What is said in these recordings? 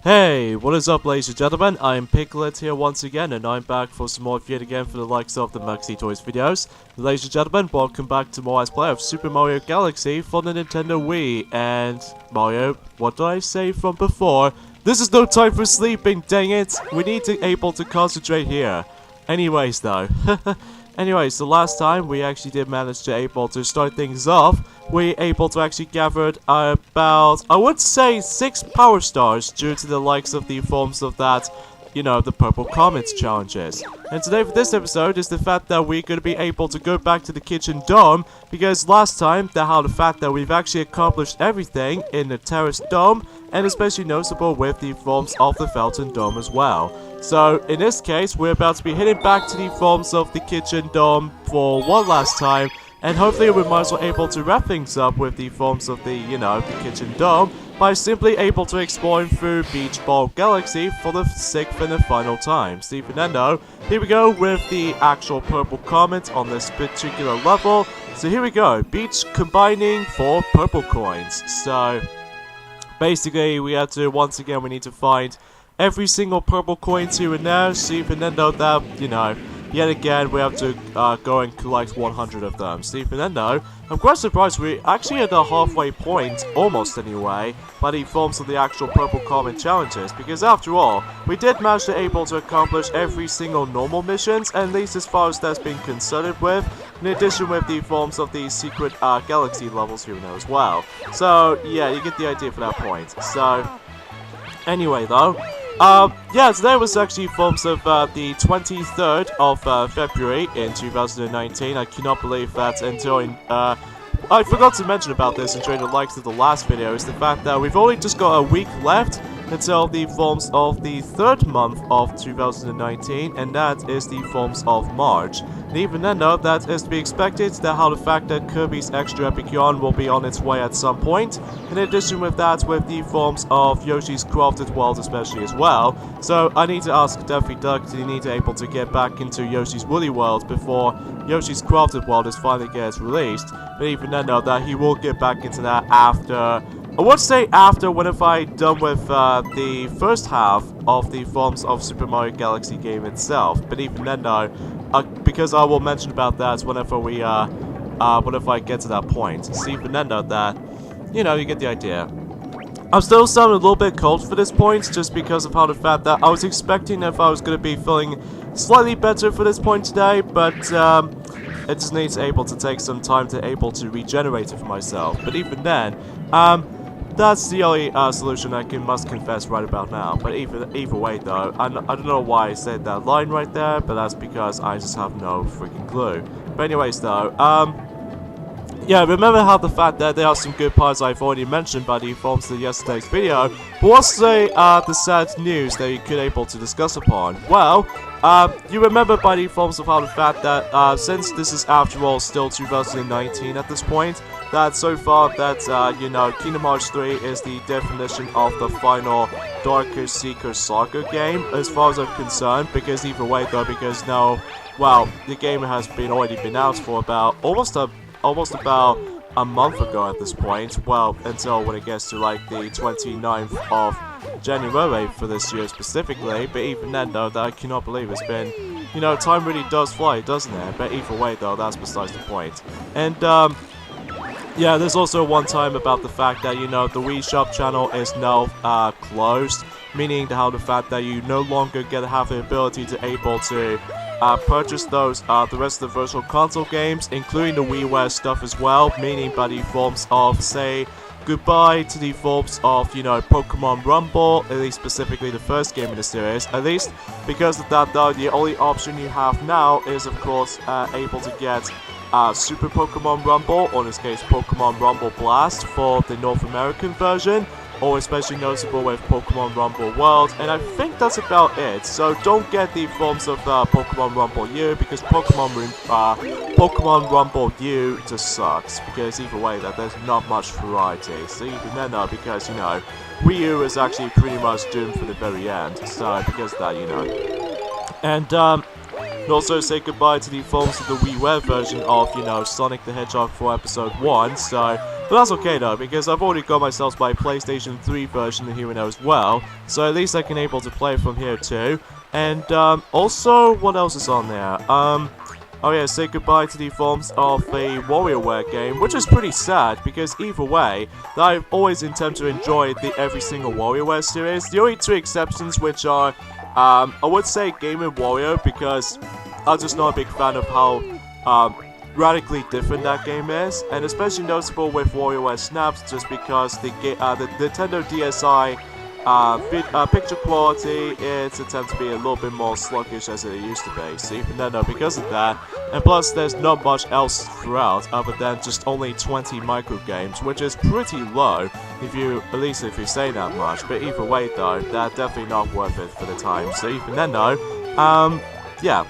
Hey, what is up ladies and gentlemen, I'm Piglet here once again, and I'm back for some more yet again for the likes of the Maxi Toys videos. Ladies and gentlemen, welcome back to more Let's Play of Super Mario Galaxy for the Nintendo Wii. And Mario, what did I say from before? This is no time for sleeping, dang it! We need to able to concentrate here. Anyways though, anyways, the last time we actually did manage to able to start things off, we able to actually gathered about, I would say, 6 power stars due to the likes of the forms of that, you know, the Purple Comets challenges. And today for this episode is the fact that we're going to be able to go back to the Kitchen Dome, because last time they had the fact that we've actually accomplished everything in the Terrace Dome, and especially noticeable with the forms of the Felton Dome as well. So in this case, we're about to be heading back to the forms of the Kitchen Dome for one last time, and hopefully we might as well able to wrap things up with the forms of the, you know, the Kitchen Dome by simply able to exploring through Beach Ball Galaxy for the 6th and the final time. See Fernando, here we go with the actual Purple Comet on this particular level. So here we go, Beach combining for purple coins. So basically we have to, once again, we need to find every single purple coin here and there. See Fernando that, you know, yet again, we have to go and collect 100 of them. Steve Fernando, I'm quite surprised we're actually at the halfway point, almost anyway, by the forms of the actual Purple Comet challenges, because after all, we did manage to able to accomplish every single normal missions, at least as far as that's been concerned with, in addition with the forms of the secret galaxy levels here and there as well. So, yeah, you get the idea for that point. So, anyway though, yeah, today was actually forms of the 23rd of February in 2019. I cannot believe that until I forgot to mention about this during the likes of the last video, is the fact that we've only just got a week left until the forms of the 3rd month of 2019, and that is the forms of March. And even then though, that is to be expected, that how the fact that Kirby's Extra Epic Yarn will be on its way at some point. In addition with that, with the forms of Yoshi's Crafted World especially as well. So I need to ask Daffy Duck, do you need to able to get back into Yoshi's Woolly World before Yoshi's Crafted World is finally gets released. But even then though, that he will get back into that after, I would say after, whenever I'm done with the first half of the forms of Super Mario Galaxy game itself. But even then though, because I will mention about that whenever we, whenever I get to that point. See, even then though, that, you know, you get the idea. I'm still sounding a little bit cold for this point, just because of how the fact that I was expecting if I was going to be feeling slightly better for this point today, but it just needs able to take some time to able to regenerate it for myself. But even then, that's the only solution I must confess right about now. But either way though, I don't know why I said that line right there, but that's because I just have no freaking clue. But anyways though, yeah, remember how the fact that there are some good parts I've already mentioned by the forms of yesterday's video, but what's the sad news that you could able to discuss upon? Well, you remember by the forms of how the fact that, since this is after all still 2019 at this point, that so far that, you know, Kingdom Hearts 3 is the definition of the final Darker Seeker Saga game, as far as I'm concerned, because either way though, because now, well, the game has already been out for about almost about a month ago at this point, well, until when it gets to like the 29th of January for this year specifically. But even then though, that I cannot believe it's been, you know, time really does fly, doesn't it? But either way though, that's besides the point. And yeah, there's also one time about the fact that, you know, the Wii Shop channel is now closed, meaning how the fact that you no longer have the ability to able to purchase those, the rest of the Virtual Console games, including the WiiWare stuff as well, meaning by the forms of, say, goodbye to the forms of, you know, Pokemon Rumble, at least specifically the first game in the series, at least because of that though, the only option you have now is of course able to get Super Pokemon Rumble, or in this case Pokemon Rumble Blast for the North American version, or especially noticeable with Pokemon Rumble World, and I think that's about it. So don't get the forms of Pokemon Rumble U, because Pokemon Rumble U just sucks, because either way that there's not much variety. So even then though, because, you know, Wii U is actually pretty much doomed for the very end, so because of that, you know. And and also say goodbye to the forms of the WiiWare version of, you know, Sonic the Hedgehog for Episode 1, so... But that's okay though, because I've already got myself my PlayStation 3 version here and there as well, so at least I can able to play from here too. And, also, what else is on there? Oh yeah, say goodbye to the forms of a WarioWare game, which is pretty sad, because either way, I've always intended to enjoy every single WarioWare series. The only two exceptions which are, I would say Game & Wario, because I'm just not a big fan of how, radically different that game is, and especially noticeable with WarioWare Snaps, just because the Nintendo DSi picture quality, it tends to be a little bit more sluggish as it used to be. So even then, because of that, and plus there's not much else throughout other than just only 20 micro games, which is pretty low, at least if you say that much. But either way though, that's definitely not worth it for the time. So even then though, yeah.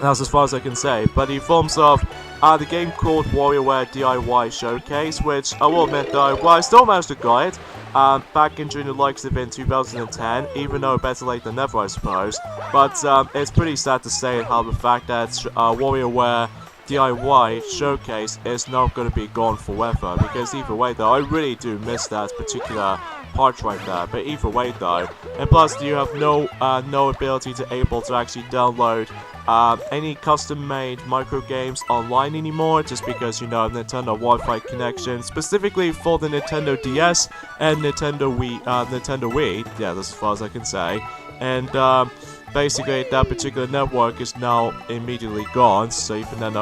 That's as far as I can say, but in forms of the game called WarioWare DIY Showcase, which I will admit though, well, I still managed to get it back in during the likes of in 2010, even though better late than never, I suppose. But it's pretty sad to say how the fact that WarioWare DIY Showcase is not going to be gone forever, because either way though, I really do miss that particular part right there. But either way though, and plus you have no ability to actually download any custom-made micro games online anymore, just because, you know, Nintendo Wi-Fi connection, specifically for the Nintendo DS and Nintendo Wii, yeah, that's as far as I can say, and basically that particular network is now immediately gone, so even then,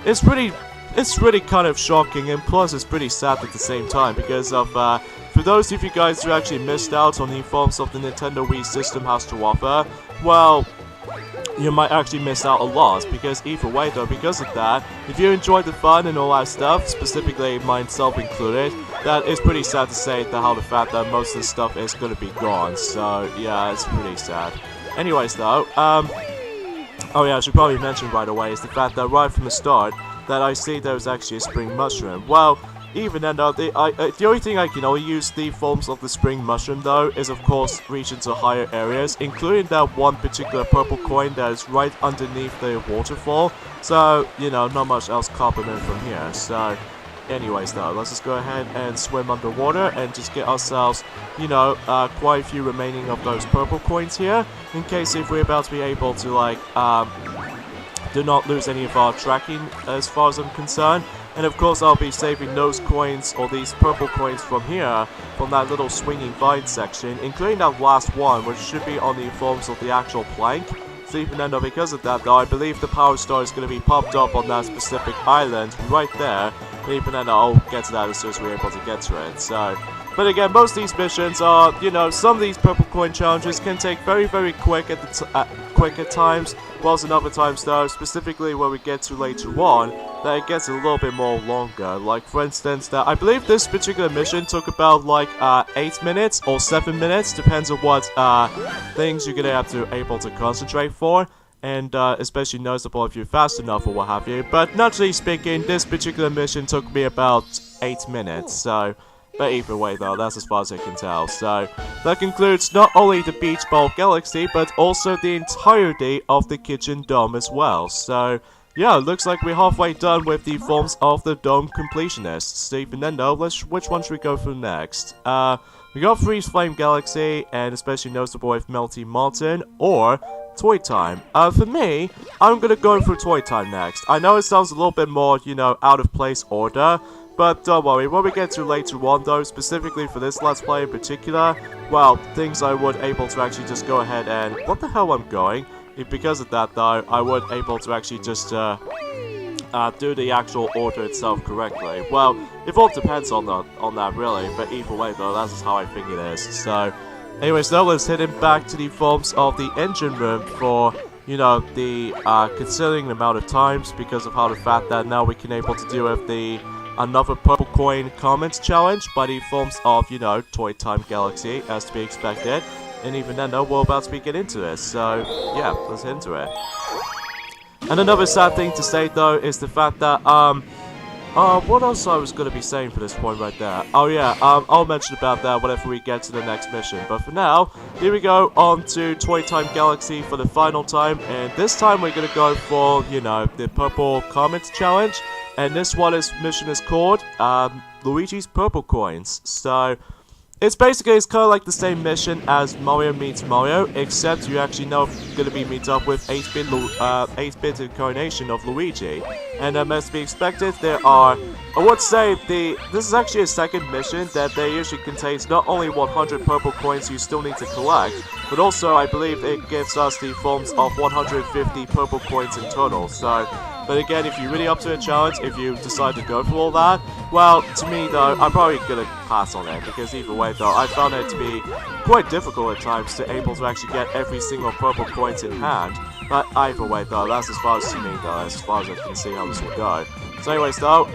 it's really kind of shocking, and plus it's pretty sad at the same time, because of, for those of you guys who actually missed out on the forms of the Nintendo Wii system has to offer, well, you might actually miss out a lot, because either way though, because of that, if you enjoyed the fun and all that stuff, specifically myself included, that is pretty sad to say that how the fact that most of the stuff is going to be gone, so yeah, it's pretty sad. Anyways though, oh yeah, I should probably mention right away is the fact that right from the start, that I see there was actually a spring mushroom. Well, even then though, the only thing I can only use the forms of the spring mushroom though is of course reach into higher areas, including that one particular purple coin that is right underneath the waterfall. So, you know, not much else compliment from here. So, anyways though, let's just go ahead and swim underwater and just get ourselves, you know, quite a few remaining of those purple coins here, in case if we're about to be able to, like, do not lose any of our tracking as far as I'm concerned. And of course I'll be saving those coins, or these purple coins from here, from that little swinging vine section, including that last one, which should be on the forms of the actual plank. So even then though, because of that though, I believe the power star is going to be popped up on that specific island right there. And even then I'll get to that as soon as we're able to get to it. So, but again, most of these missions are, you know, some of these purple coin challenges can take very, very quick at times, whilst in other times though, specifically when we get to later on, that it gets a little bit more longer. Like for instance, that I believe this particular mission took about like 8 minutes or 7 minutes, depends on what things you're gonna have to able to concentrate for. And especially noticeable if you're fast enough or what have you. But naturally speaking, this particular mission took me about 8 minutes, so... But either way though, that's as far as I can tell. So, that concludes not only the Beach Ball Galaxy, but also the entirety of the Kitchen Dome as well. So, yeah, looks like we're halfway done with the forms of the Dome Completionists. So even then though, which one should we go through next? We got Freeze Flame Galaxy, and especially noticeable with Melty Martin, or Toy Time. For me, I'm gonna go for Toy Time next. I know it sounds a little bit more, you know, out of place order, but don't worry, when we get to later on though, specifically for this Let's Play in particular, well, things I would able to actually just go ahead and... What the hell I'm going? Because of that though, I would able to actually just do the actual order itself correctly. Well, it all depends on that really, but either way though, that's just how I think it is. So, anyways though, let's head back to the forms of the engine room for, you know, the considering the amount of times, because of how the fact that now we can able to deal with the another purple coin comments challenge by the forms of, you know, Toy Time Galaxy, as to be expected. And even then though, we're about to get into this, so yeah, let's get into it. And another sad thing to say though is the fact that What else I was gonna be saying for this point right there? Oh yeah, I'll mention about that whenever we get to the next mission. But for now, here we go on to Toy Time Galaxy for the final time, and this time we're gonna go for, you know, the Purple Comet Challenge. And this mission is called, Luigi's Purple Coins. So, it's kind of like the same mission as Mario meets Mario, except you actually know going to be meet up with 8-bit incarnation of Luigi. And as to be expected, there are, I would say, this is actually a second mission that they usually contains not only 100 purple coins you still need to collect, but also I believe it gives us the forms of 150 purple coins in total. So, but again, if you're really up to a challenge, if you decide to go for all that, well, to me though, I'm probably gonna pass on it, because either way though, I found it to be quite difficult at times to able to actually get every single purple coins in hand. But either way though, that's as far as to me though, as far as I can see how this will go. So anyways though,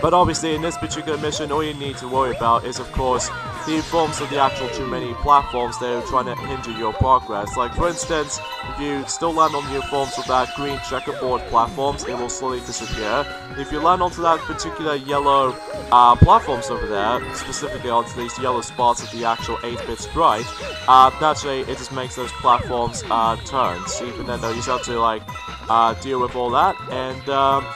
but obviously in this particular mission, all you need to worry about is of course the forms of the actual too many platforms that are trying to hinder your progress. Like for instance, if you still land on your forms of that green checkerboard platforms, it will slowly disappear. If you land onto that particular yellow platforms over there, specifically onto these yellow spots of the actual 8-bit sprite, naturally it just makes those platforms turn. So even then though, you just have to like deal with all that, and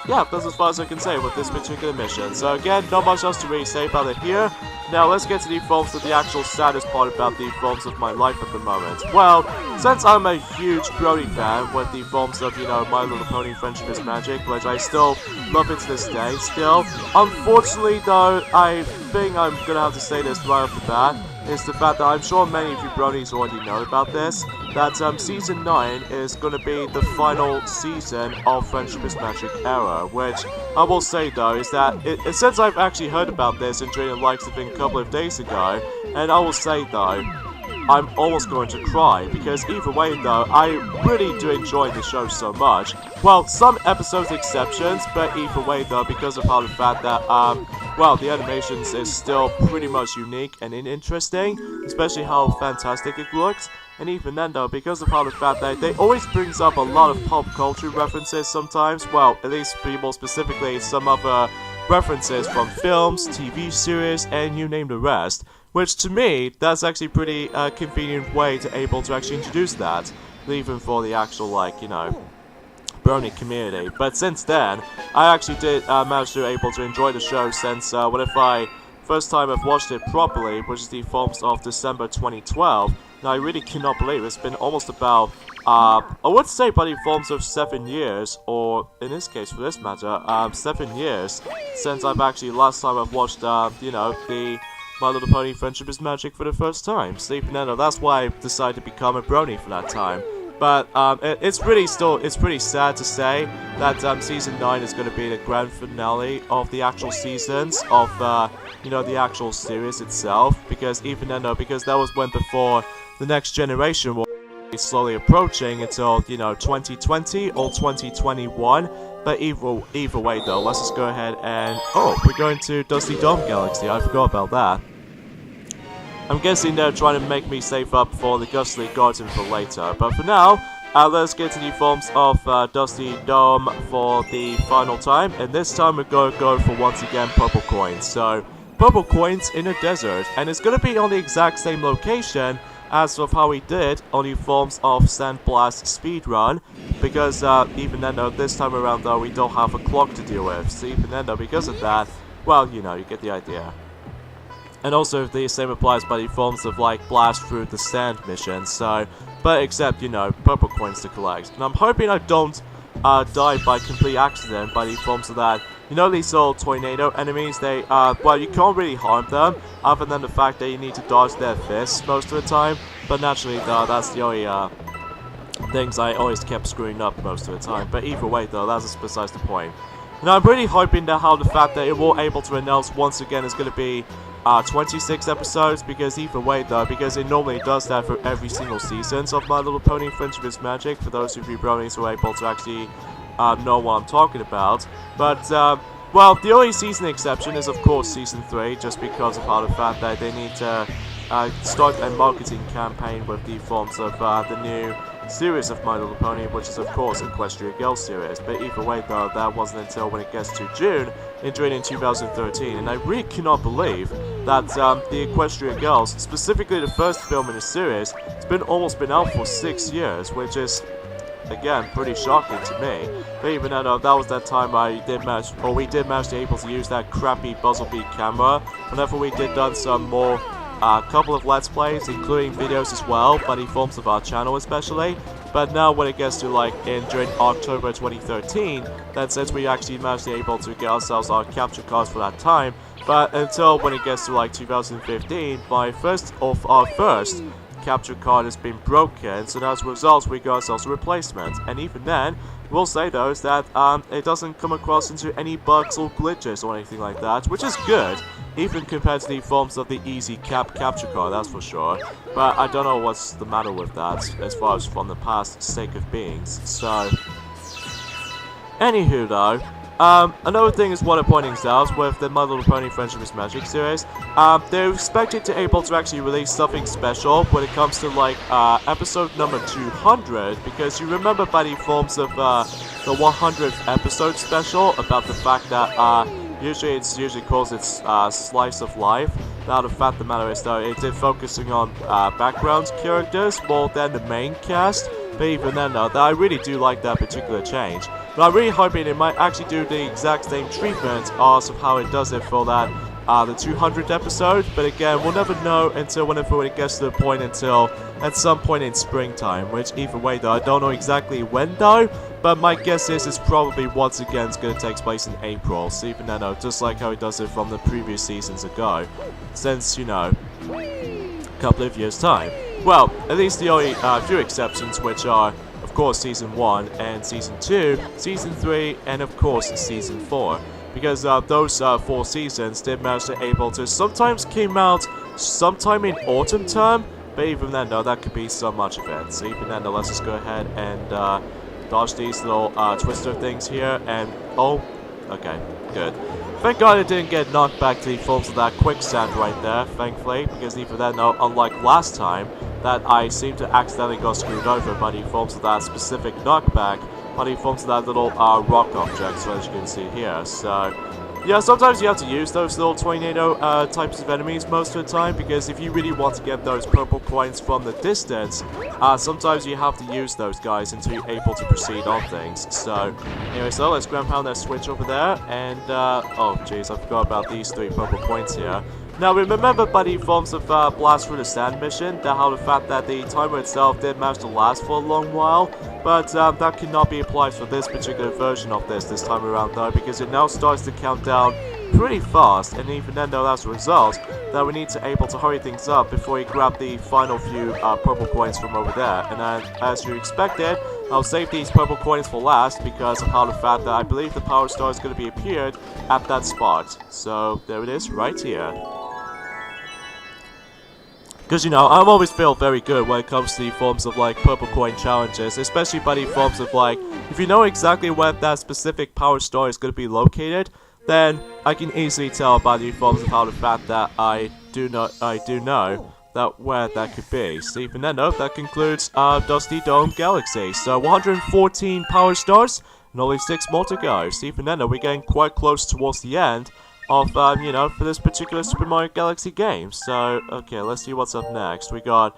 yeah, that's as far as I can say with this particular mission. So again, not much else to really say about it here. Now let's get to the forms of the actual saddest part about the forms of my life at the moment. Well, since I'm a huge Brony fan with the forms of, you know, My Little Pony Friendship is Magic, which I still love it to this day still, unfortunately though, I think I'm gonna have to say this right off the bat, is the fact that I'm sure many of you bronies already know about this, that Season 9 is going to be the final season of Friendship is Magic era, which I will say though is that, since I've actually heard about this and during the likes of a couple of days ago, and I will say though, I'm almost going to cry, because either way though, I really do enjoy the show so much. Well, some episodes exceptions, but either way though, because of how the fact that, well, the animations is still pretty much unique and interesting, especially how fantastic it looks. And even then though, because of how the fact that they always brings up a lot of pop culture references sometimes, well, at least more specifically some other references from films, TV series, and you name the rest. Which to me, that's actually pretty convenient way to able to actually introduce that, even for the actual, like, you know, Brony community. But since then, I actually did manage to able to enjoy the show since what if I first time I've watched it properly, which is the forms of December 2012. Now I really cannot believe it's been almost about I would say by the forms of 7 years, or in this case for this matter, 7 years since I've actually last time I've watched you know, the My Little Pony Friendship is Magic for the first time. So even then, that's why I decided to become a brony for that time. But it's pretty sad to say that Season 9 is going to be the grand finale of the actual seasons of, you know, the actual series itself. Because even then, because that was when before the next generation was slowly approaching until, you know, 2020 or 2021. But either way though, let's just go ahead and... Oh, we're going to Dusty Dome Galaxy, I forgot about that. I'm guessing they're trying to make me save up for the Ghostly Garden for later, but for now, let's get to the forms of Dusty Dome for the final time, and this time we're going to go for once again purple coins. So, purple coins in a desert, and it's going to be on the exact same location as of how we did on the forms of Sandblast Speedrun, because even then though, this time around though, we don't have a clock to deal with, so even then though, because of that, well, you know, you get the idea. And also the same applies by the forms of like blast through the sand missions, so, but except, you know, purple coins to collect. And I'm hoping I don't die by complete accident by the forms of that. You know, these little tornado enemies, they, well, you can't really harm them, other than the fact that you need to dodge their fists most of the time, but naturally, though, that's the only, things I always kept screwing up most of the time. But either way, though, that's besides the point. And I'm really hoping that how the fact that it will able to announce once again is going to be 26 episodes, because either way though, because it normally does that for every single season of My Little Pony Friendship is Magic, for those of you bronies who are able to actually know what I'm talking about. But, well, the only season exception is of course Season 3, just because of how the fact that they need to start a marketing campaign with the forms of the new series of My Little Pony, which is of course Equestria Girls series. But either way though, that wasn't until when it gets to June in 2013, and I really cannot believe that the Equestria Girls, specifically the first film in the series, it's almost been out for 6 years, which is again pretty shocking to me. But even though that was that time we did manage to able to use that crappy Buzzlebeat camera whenever we did done some more couple of Let's Plays, including videos as well, buddy forms of our channel especially. But now when it gets to during October 2013, then since we actually managed to able to get ourselves our capture cards for that time, but until when it gets to 2015, our first capture card has been broken, so as a result we got ourselves a replacement. And even then, we'll say though is that it doesn't come across into any bugs or glitches or anything like that, which is good, even compared to the forms of the easy capture card, that's for sure. But I don't know what's the matter with that, as far as from the past sake of beings. So, anywho though, another thing is what I'm pointing out with the My Little Pony Friendship is Magic series. They're expected to able to actually release something special when it comes to episode number 200, because you remember by the forms of the 100th episode special about the fact that usually calls it Slice of Life. Now the fact of the matter is though, it did focusing on background characters more than the main cast. But even then though, I really do like that particular change. But I'm really hoping it might actually do the exact same treatment as of how it does it for that the 200th episode. But again, we'll never know until whenever it gets to the point until at some point in springtime. Which either way though, I don't know exactly when though. But my guess is it's probably once again it's going to take place in April. So even then though, just like how it does it from the previous seasons ago. Since, you know, a couple of years time. Well, at least the only few exceptions, which are, of course, Season 1 and Season 2, Season 3, and of course, Season 4. Because those 4 seasons did manage to able to sometimes came out sometime in autumn term, but even then, though, that could be so much of it. So even then, though, let's just go ahead and dodge these little twister things here, and oh, okay, good. Thank God it didn't get knocked back to the forms of that quicksand right there, thankfully, because even then, though, unlike last time, that I seem to accidentally got screwed over by the forms of that specific knockback, by the forms of that little rock object, so as you can see here. So, yeah, sometimes you have to use those little tornado types of enemies most of the time, because if you really want to get those purple coins from the distance, sometimes you have to use those guys until you're able to proceed on things. So, anyway, so let's ground pound that switch over there, and, oh jeez, I forgot about these 3 purple coins here. Now, remember by the forms of Blast Through the Sand mission, that how the fact that the timer itself did manage to last for a long while, but that cannot be applied for this particular version of this time around though, because it now starts to count down pretty fast, and even then though, as a result, that we need to able to hurry things up before we grab the final few purple coins from over there. And as you expected, I'll save these purple coins for last because of how the fact that I believe the Power Star is going to be appeared at that spot. So there it is, right here. Because, you know, I always feel very good when it comes to the forms of, purple coin challenges, especially by the forms of, if you know exactly where that specific Power Star is going to be located, then I can easily tell by the forms of how the fact that I do know that where that could be. So even then, though, that concludes Dusty Dome Galaxy. So 114 Power Stars, and only 6 more to go. So even then, though, we're getting quite close towards the end of, you know, for this particular Super Mario Galaxy game. So, okay, let's see what's up next. We got,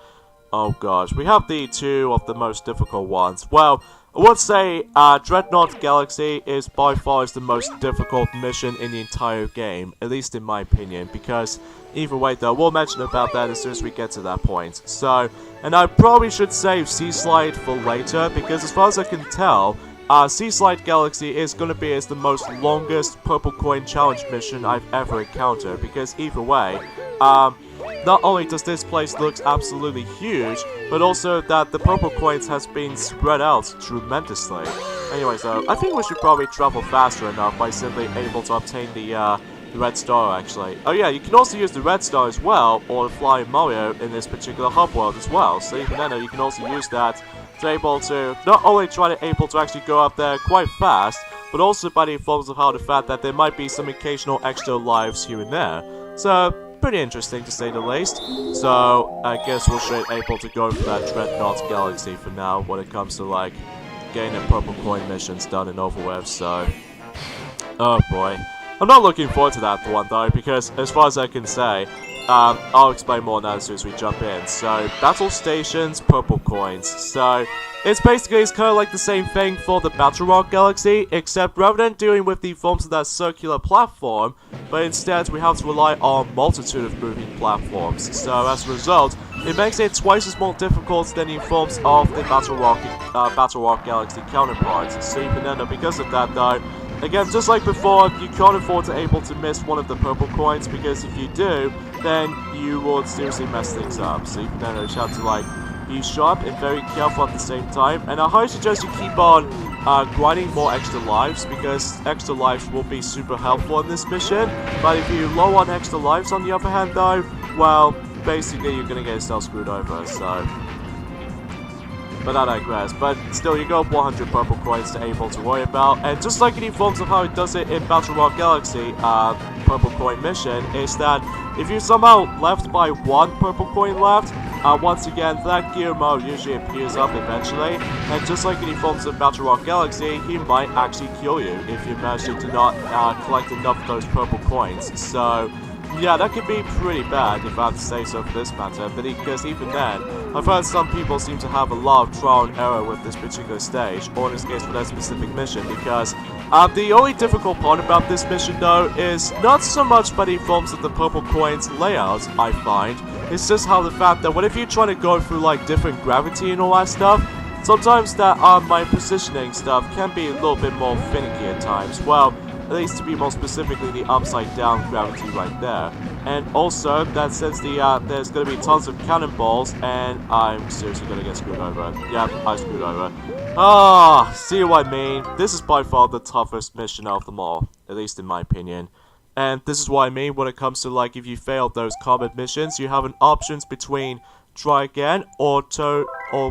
oh gosh, we have the 2 of the most difficult ones. Well, I would say Dreadnought Galaxy is by far the most difficult mission in the entire game, at least in my opinion, because either way though, we'll mention about that as soon as we get to that point. So, and I probably should save Sea Slide for later, because as far as I can tell, Sea Slide Galaxy is going to be the most longest purple coin challenge mission I've ever encountered, because either way, not only does this place look absolutely huge, but also that the purple coins has been spread out tremendously. Anyways though, I think we should probably travel faster enough by simply able to obtain the red star actually. Oh yeah, you can also use the red star as well, or the Flying Mario in this particular hub world as well, so even then you can also use that to able to not only try to able to actually go up there quite fast, but also by the forms of how the fact that there might be some occasional extra lives here and there. So, pretty interesting to say the least. So I guess we're straight able to go for that Dreadnought Galaxy for now when it comes to like getting the purple coin missions done and over with. So, oh boy, I'm not looking forward to that one though, because as far as I can say, I'll explain more now as soon as we jump in. So, battle stations, purple coins. So, it's kind of like the same thing for the Battle Rock Galaxy, except rather than dealing with the forms of that circular platform, but instead we have to rely on a multitude of moving platforms. So, as a result, it makes it twice as more difficult than the forms of the Battle Rock Galaxy counterparts. So, even then, because of that though, again, just like before, you can't afford to able to miss one of the purple coins, because if you do, then you would seriously mess things up. So you can just have to like be sharp and very careful at the same time. And I highly suggest you keep on grinding more extra lives, because extra lives will be super helpful in this mission. But if you're low on extra lives on the other hand though, well, basically you're gonna get yourself screwed over, so... But I digress. But still, you got 100 purple coins to able to worry about. And just like in forms of how it does it in Battle Rock Galaxy, purple coin mission, is that if you somehow left by one purple coin left, once again, that gear mode usually appears up eventually. And just like in forms of Battle Rock Galaxy, he might actually kill you if you manage to not collect enough of those purple coins. So... yeah, that could be pretty bad, if I have to say so for this matter, but because even then, I've heard some people seem to have a lot of trial and error with this particular stage, or in this case for that specific mission, because the only difficult part about this mission though is not so much by the forms of the purple coins layout, I find. It's just how the fact that whenever you're trying to go through like different gravity and all that stuff, sometimes that my positioning stuff can be a little bit more finicky at times. Well, at least to be more specifically the upside down gravity right there. And also, that since there's going to be tons of cannonballs, and I'm seriously going to get screwed over. Yep, I screwed over. See what I mean? This is by far the toughest mission of them all, at least in my opinion. And this is what I mean when it comes to like if you failed those combat missions, you have an options between try again or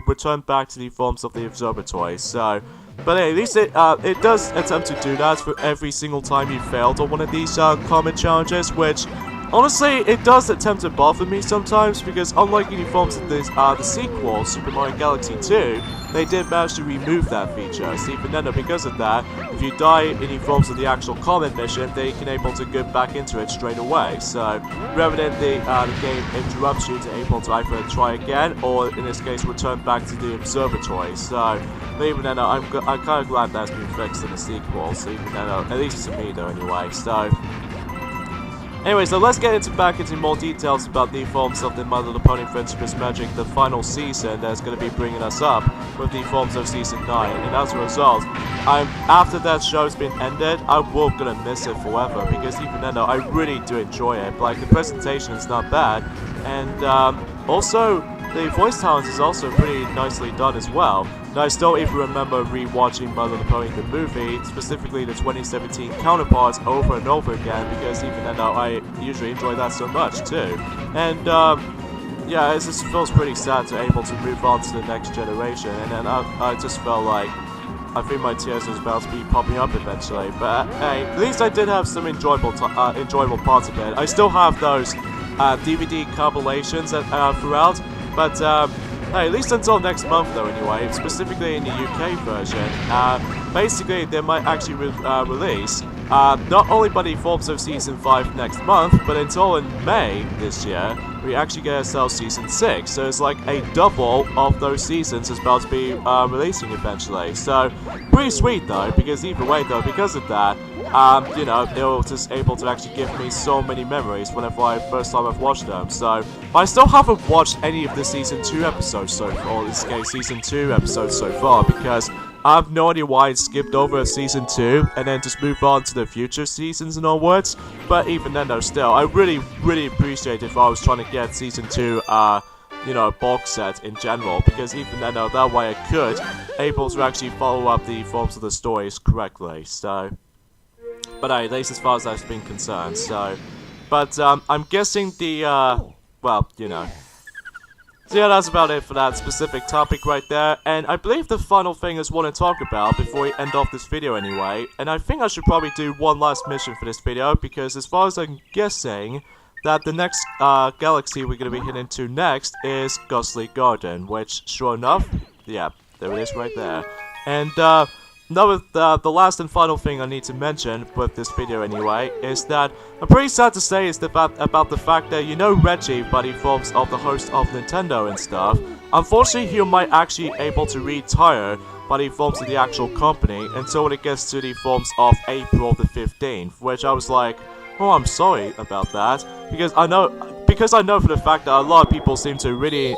return back to the forms of the observatory. So... but at least it does attempt to do that for every single time you failed on one of these common challenges, which honestly it does attempt to bother me sometimes, because unlike any forms of this the sequel, Super Mario Galaxy 2, they did manage to remove that feature. So even then, because of that, if you die in any forms of the actual common mission, they can able to get back into it straight away. So rather than the game interrupts you to able to either try again or in this case return back to the observatory. So even then, I'm kind of glad that's been fixed in the sequel. So even then, at least to me though, anyway. So. Anyway, so let's get back into more details about the forms of the My Little Pony Friendship Magic, the final season that's going to be bringing us up with the forms of Season 9. And as a result, after that show's been ended, I will gonna miss it forever, because even then, I really do enjoy it. Like, the presentation is not bad, and also, the voice talent is also pretty nicely done as well. Now, I still even remember rewatching My Little Pony the movie, specifically the 2017 counterparts, over and over again, because even then I usually enjoy that so much too. And yeah, it just feels pretty sad to able to move on to the next generation, and then I just felt like I think my tears was about to be popping up eventually. But hey, at least I did have some enjoyable parts of it. I still have those DVD compilations throughout, but hey, at least until next month though anyway, specifically in the UK version, basically they might actually release not only by the forms of Season 5 next month, but until in May this year, we actually get ourselves Season 6, so it's like a double of those seasons is about to be releasing eventually. So, pretty sweet though, because either way though, because of that, you know, they were just able to actually give me so many memories whenever first time I've watched them. So, but I still haven't watched any of the Season 2 episodes so far, or in this case, Season 2 episodes so far, because I have no idea why it skipped over Season 2 and then just moved on to the future seasons and onwards. But even then though, still, I really appreciate if I was trying to get Season 2, you know, box set in general, because even then though, that way I could able to actually follow up the forms of the stories correctly. So, but at least as far as that's been concerned. So, but I'm guessing the well, you know. So yeah, that's about it for that specific topic right there, and I believe the final thing I just want to talk about before we end off this video anyway, and I think I should probably do one last mission for this video, because as far as I'm guessing, that the next galaxy we're gonna be heading to next is Ghostly Garden, which, sure enough, yeah, there it is right there. And the last and final thing I need to mention with this video anyway is that I'm pretty sad to say is about the fact that, you know, Reggie, Buddy Forms of the host of Nintendo and stuff, unfortunately he might actually able to retire by the forms of the actual company until it gets to the forms of April the 15th, which I was like, oh, I'm sorry about that, because I know for the fact that a lot of people seem to really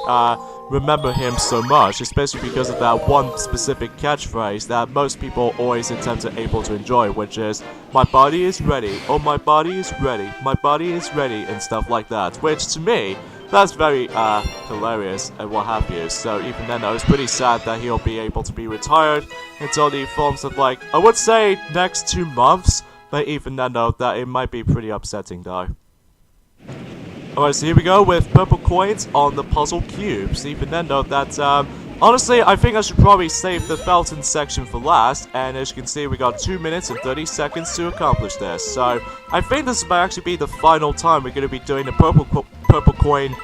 remember him so much, especially because of that one specific catchphrase that most people always attempt to able to enjoy, which is, my body is ready, oh my body is ready, my body is ready, and stuff like that, which to me, that's very hilarious and what have you. So even then, I was pretty sad that he'll be able to be retired until the forms of, like, I would say next 2 months, but even then though, that it might be pretty upsetting though. Alright, so here we go with purple coins on the puzzle cubes. Even then though, that honestly, I think I should probably save the Felton section for last, and as you can see, we got 2 minutes and 30 seconds to accomplish this. So I think this might actually be the final time we're going to be doing the purple coin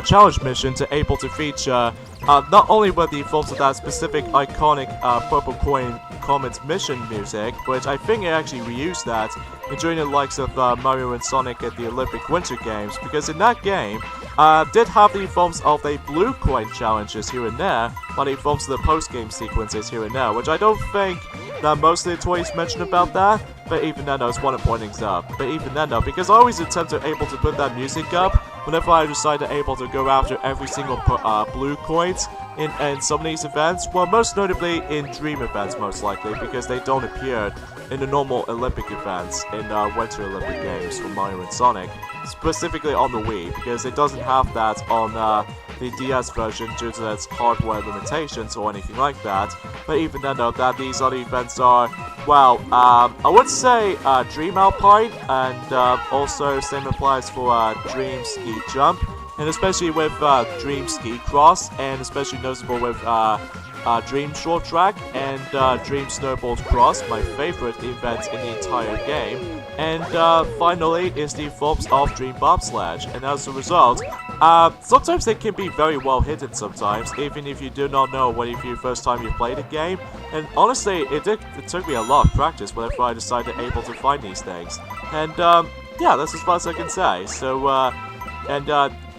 challenge mission to able to feature not only with the forms of that specific iconic purple coin comments mission music, which I think it actually reused that during the likes of Mario and Sonic at the Olympic Winter Games, because in that game did have the forms of the blue coin challenges here and there, but the forms of the post-game sequences here and there, which I don't think that most of the toys mention about that, but even then I was one of pointing up. But even then though, because I always attempt to able to put that music up whenever I decide to able to go after every single blue coins in some of these events, well, most notably in Dream events most likely, because they don't appear in the normal Olympic events in Winter Olympic Games for Mario and Sonic, specifically on the Wii, because it doesn't have that on the DS version due to its hardware limitations or anything like that. But even then though, that these other events are, well, I would say Dream Alpine, and also same applies for Dream Ski Jump, and especially with Dream Ski Cross, and especially noticeable with Dream Short Track and Dream Snowboard Cross, my favorite event in the entire game. And finally is the forms of Dream Bobsledge, and as a result, sometimes they can be very well hidden sometimes, even if you do not know what if you first time you played a game. And honestly, it took me a lot of practice whenever I decided able to find these things. And yeah, that's as far as I can say. So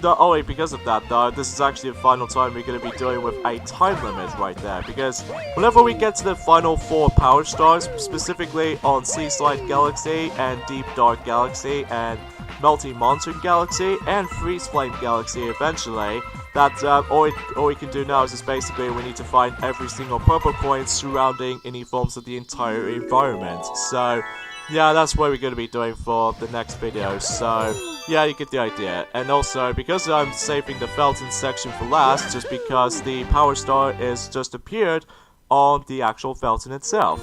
not only because of that though, this is actually the final time we're going to be dealing with a time limit right there, because whenever we get to the final 4 power stars, specifically on Seaslide Galaxy and Deep Dark Galaxy and Melty Monsoon Galaxy and Freeze Flame Galaxy eventually, that all we can do now is just basically we need to find every single purple coin surrounding any forms of the entire environment. So yeah, that's what we're going to be doing for the next video, so yeah, you get the idea. And also, because I'm saving the Felton section for last, just because the Power Star is just appeared on the actual Felton itself.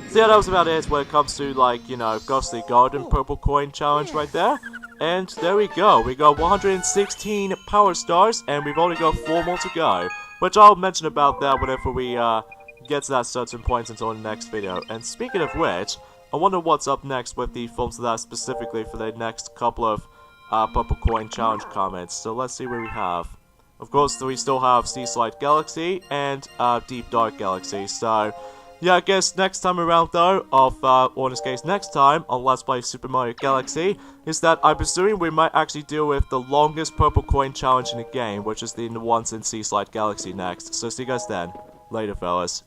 So yeah, that was about it when it comes to, like, you know, Ghostly Garden Purple Coin Challenge right there. And there we go, we got 116 Power Stars, and we've only got 4 more to go. Which I'll mention about that whenever we get to that certain point until the next video. And speaking of which, I wonder what's up next with the films of that specifically for the next couple of Purple Coin Challenge comments. So let's see what we have. Of course, we still have Seaslide Galaxy and Deep Dark Galaxy. So yeah, I guess next time around though, or in this case next time on Let's Play Super Mario Galaxy, is that I'm assuming we might actually deal with the longest Purple Coin Challenge in the game, which is the ones in Seaslide Galaxy next. So see you guys then. Later, fellas.